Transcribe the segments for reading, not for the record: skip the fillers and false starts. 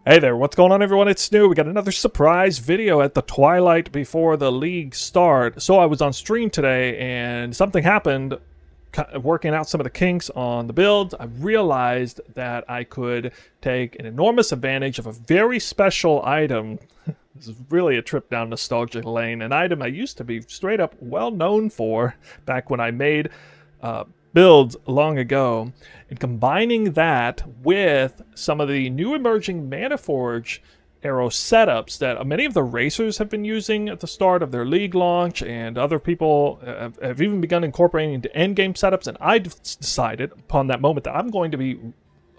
Hey there, what's going on everyone? It's Snoo. We got another surprise video at the twilight before the league start. So I was on stream today and something happened working out some of the kinks on the builds. I realized that I could take an enormous advantage of a very special item. This is really a trip down nostalgia lane. An item I used to be straight up well known for back when I made builds long ago, and combining that with some of the new emerging Manaforge arrow setups that many of the racers have been using at the start of their league launch, and other people have even begun incorporating into endgame setups. And I decided upon that moment that I'm going to be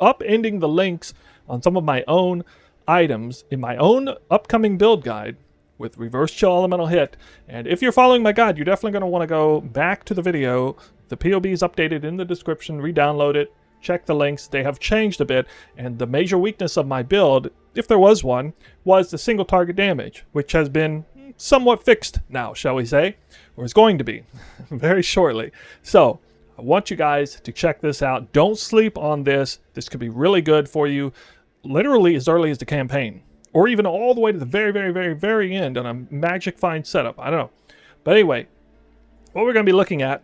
upending the links on some of my own items in my own upcoming build guide with reverse chill elemental hit. And if you're following my guide, you're definitely going to want to go back to the video. The POB is updated in the description. Re-download it, check the links. They have changed a bit, and the major weakness of my build, if there was one, was the single target damage, which has been somewhat fixed now, shall we say, or is going to be very shortly. So I want you guys to check this out. Don't sleep on this. This could be really good for you literally as early as the campaign, or even all the way to the very end on a magic find setup. I don't know. But anyway, what we're going to be looking at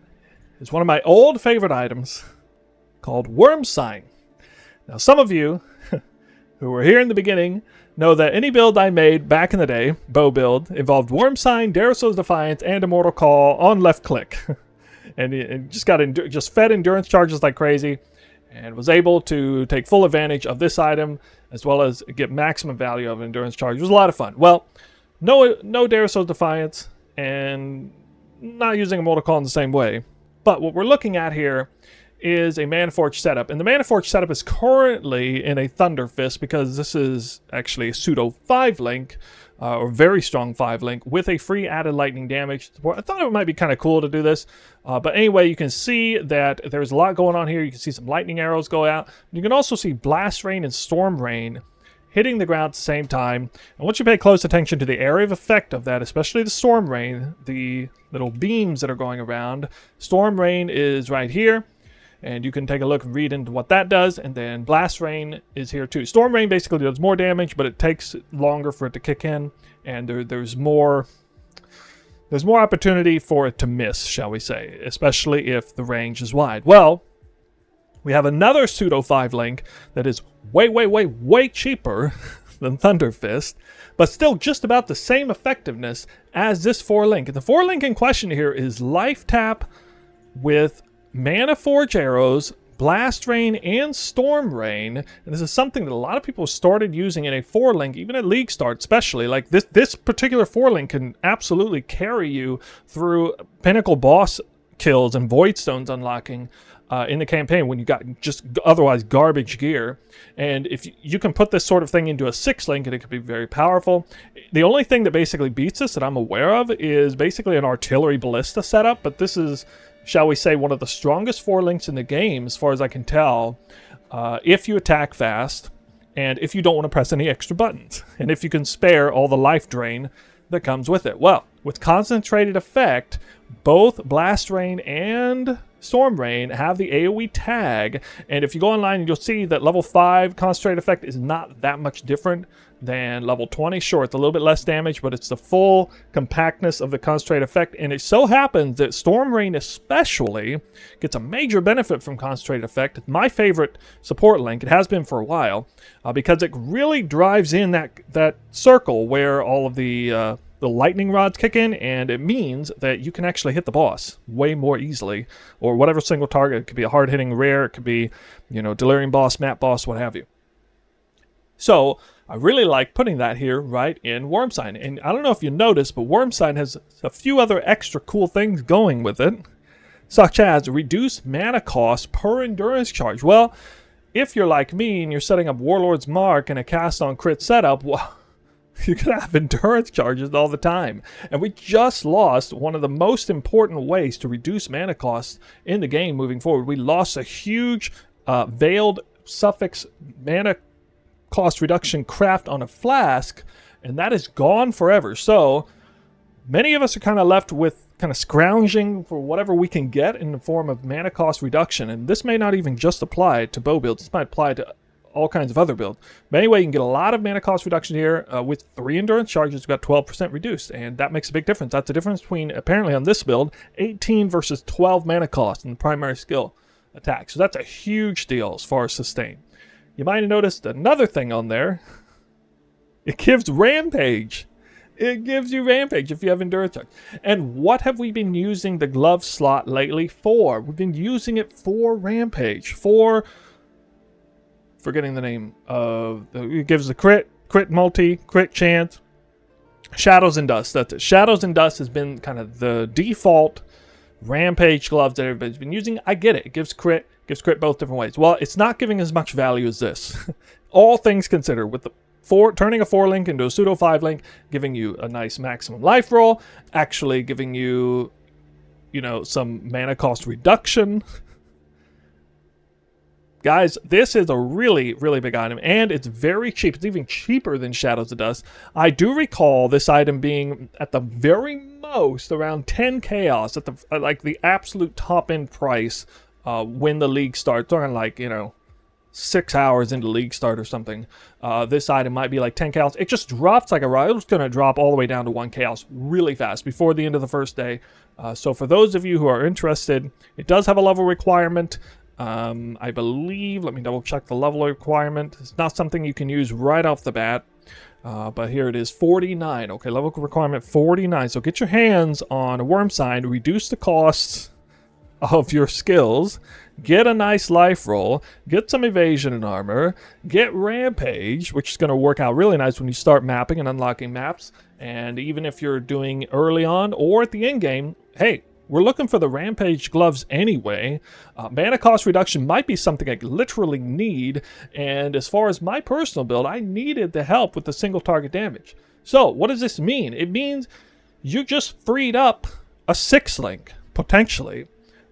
is one of my old favorite items called Wyrmsign. Now, some of you who were here in the beginning know that any build I made back in the day, bow build, involved Wyrmsign, Daraso's Defiance, and Immortal Call on left click. and it just fed endurance charges like crazy, and was able to take full advantage of this item as well as get maximum value of endurance charge. It was a lot of fun. Well, no Daraso's Defiance, and not using Immortal Call in the same way. But what we're looking at here is a Manaforge setup. And the Manaforge setup is currently in a Thunder Fist, because this is actually a pseudo 5-link, or very strong 5-link, with a free added lightning damage. I thought it might be kind of cool to do this. But anyway, you can see that there's a lot going on here. You can see some lightning arrows go out. You can also see Blast Rain and Storm Rain hitting the ground at the same time. And once you pay close attention to the area of effect of that, especially the Storm Rain, the little beams that are going around, Storm Rain is right here. And you can take a look and read into what that does. And then Blast Rain is here too. Storm Rain basically does more damage, but it takes longer for it to kick in. And there's more opportunity for it to miss, shall we say, especially if the range is wide. Well, we have another pseudo 5-link that is way cheaper than Thunder Fist, but still just about the same effectiveness as this 4-link. And the 4-link in question here is Life Tap with Manaforge arrows, Blast Rain, and Storm Rain. And this is something that a lot of people started using in a 4-link, even at League Start especially. Like this particular 4-link can absolutely carry you through Pinnacle boss kills and Void Stones unlocking in the campaign when you got just otherwise garbage gear. And if you can put this sort of thing into a 6-link, and it could be very powerful. The only thing that basically beats this that I'm aware of is basically an artillery ballista setup, but this is, shall we say, one of the strongest 4-links in the game as far as I can tell, if you attack fast and if you don't want to press any extra buttons, and if you can spare all the life drain that comes with it. Well, with concentrated effect, both Blast Rain and Storm Rain have the AoE tag, and if you go online, you'll see that level 5 concentrated effect is not that much different than level 20. Sure, it's a little bit less damage, but it's the full compactness of the concentrated effect. And it so happens that Storm Rain especially gets a major benefit from concentrated effect. It's my favorite support link. It has been for a while, because it really drives in that circle where all of the lightning rods kick in, and it means that you can actually hit the boss way more easily, or whatever single target. It could be a hard-hitting rare, it could be, Delirium boss, map boss, what have you. So I really like putting that here right in Wyrmsign. And I don't know if you noticed, but Wyrmsign has a few other extra cool things going with it, such as reduced mana cost per endurance charge. Well, if you're like me and you're setting up Warlord's Mark in a cast on crit setup, well, you could have endurance charges all the time. And we just lost one of the most important ways to reduce mana costs in the game moving forward. We lost a huge veiled suffix mana cost reduction craft on a flask, and that is gone forever. So many of us are kind of left with kind of scrounging for whatever we can get in the form of mana cost reduction. And this may not even just apply to bow builds. This might apply to all kinds of other builds. But anyway, you can get a lot of mana cost reduction here. With 3 endurance charges, you've got 12% reduced, and that makes a big difference. That's the difference between, apparently on this build, 18 versus 12 mana cost in the primary skill attack. So that's a huge deal as far as sustain. You might have noticed another thing on there. It gives Rampage. It gives you Rampage if you have Endurance Charge. And what have we been using the glove slot lately for? We've been using it for Rampage. For... forgetting the name of... it gives the crit multi, crit chance. Shadows and Dust. That's it. Shadows and Dust has been kind of the default Rampage gloves that everybody's been using. I get it. It gives crit both different ways. Well, it's not giving as much value as this. All things considered, with the turning a 4-link into a pseudo 5-link, giving you a nice maximum life roll, actually giving you, you know, some mana cost reduction. Guys, this is a really, really big item, and it's very cheap. It's even cheaper than Shadows of Dust. I do recall this item being at the very most around 10 chaos, at the like the absolute top end price when the league starts, or like, you know, 6 hours into league start or something. This item might be like 10 chaos. It just drops like a rock. It's going to drop all the way down to 1 chaos really fast before the end of the first day. So for those of you who are interested, it does have a level requirement. I believe, let me double check the level requirement. It's not something you can use right off the bat. But here it is, 49. Okay, level requirement 49. So get your hands on a Wyrmsign, reduce the costs of your skills, get a nice life roll, get some evasion and armor, get Rampage, which is going to work out really nice when you start mapping and unlocking maps. And even if you're doing early on or at the end game, hey, we're looking for the Rampage gloves anyway. Mana cost reduction might be something I literally need. And as far as my personal build, I needed the help with the single target damage. So what does this mean? It means you just freed up a 6-link, potentially,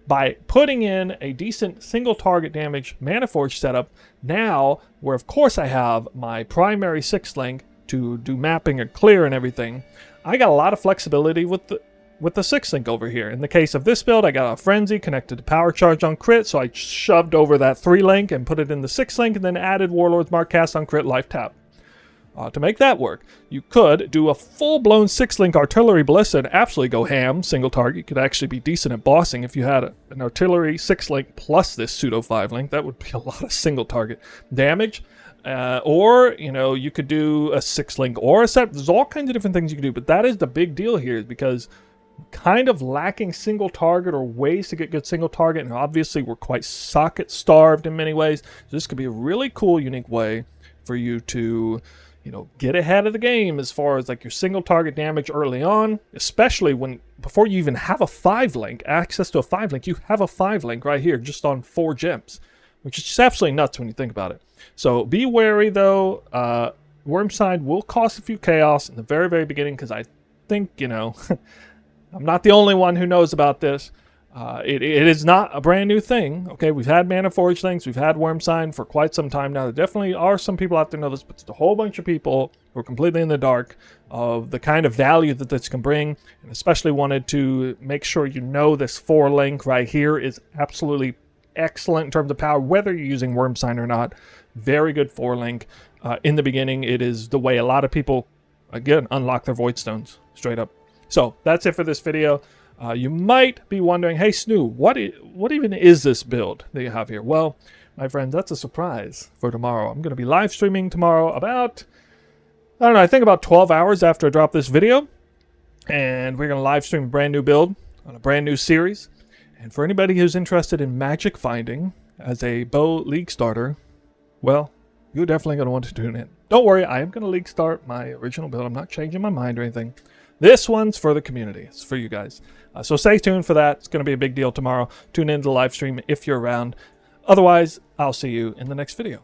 by putting in a decent single target damage Mana Forge setup. Now, where of course I have my primary 6-link to do mapping and clear and everything, I got a lot of flexibility with the 6-link over here. In the case of this build, I got a Frenzy connected to Power Charge on crit, so I shoved over that 3-link and put it in the 6-link, and then added Warlord's Mark cast on crit life tap. To make that work, you could do a full-blown 6-link Artillery Ballista and absolutely go ham, single target. You could actually be decent at bossing if you had an Artillery 6-link plus this pseudo 5-link. That would be a lot of single target damage. Or, you know, you could do a 6-link or a set. There's all kinds of different things you can do, but that is the big deal here, is because kind of lacking single target or ways to get good single target, and obviously we're quite socket starved in many ways. So this could be a really cool, unique way for you to, you know, get ahead of the game as far as like your single target damage early on, especially before you even have a 5-link, access to a 5-link. You have a 5-link right here just on 4 gems, which is just absolutely nuts when you think about it. So be wary though. Wyrmsign will cost a few chaos in the very, very beginning, because I think, you know, I'm not the only one who knows about this. It is not a brand new thing. Okay, we've had Mana Forge things, we've had Wyrmsign for quite some time now. There definitely are some people out there who know this, but it's a whole bunch of people who are completely in the dark of the kind of value that this can bring, and especially wanted to make sure you know this 4-link right here is absolutely excellent in terms of power, whether you're using Wyrmsign or not. Very good 4-link. In the beginning, it is the way a lot of people, again, unlock their Void Stones, straight up. So that's it for this video. You might be wondering, hey Snoo, what even is this build that you have here? Well, my friends, that's a surprise for tomorrow. I'm going to be live streaming tomorrow about, I don't know, I think about 12 hours after I drop this video. And we're going to live stream a brand new build on a brand new series. And for anybody who's interested in magic finding as a bow league starter, well, you're definitely going to want to tune in. Don't worry, I am going to league start my original build. I'm not changing my mind or anything. This one's for the community. It's for you guys. So stay tuned for that. It's going to be a big deal tomorrow. Tune in to the live stream if you're around. Otherwise, I'll see you in the next video.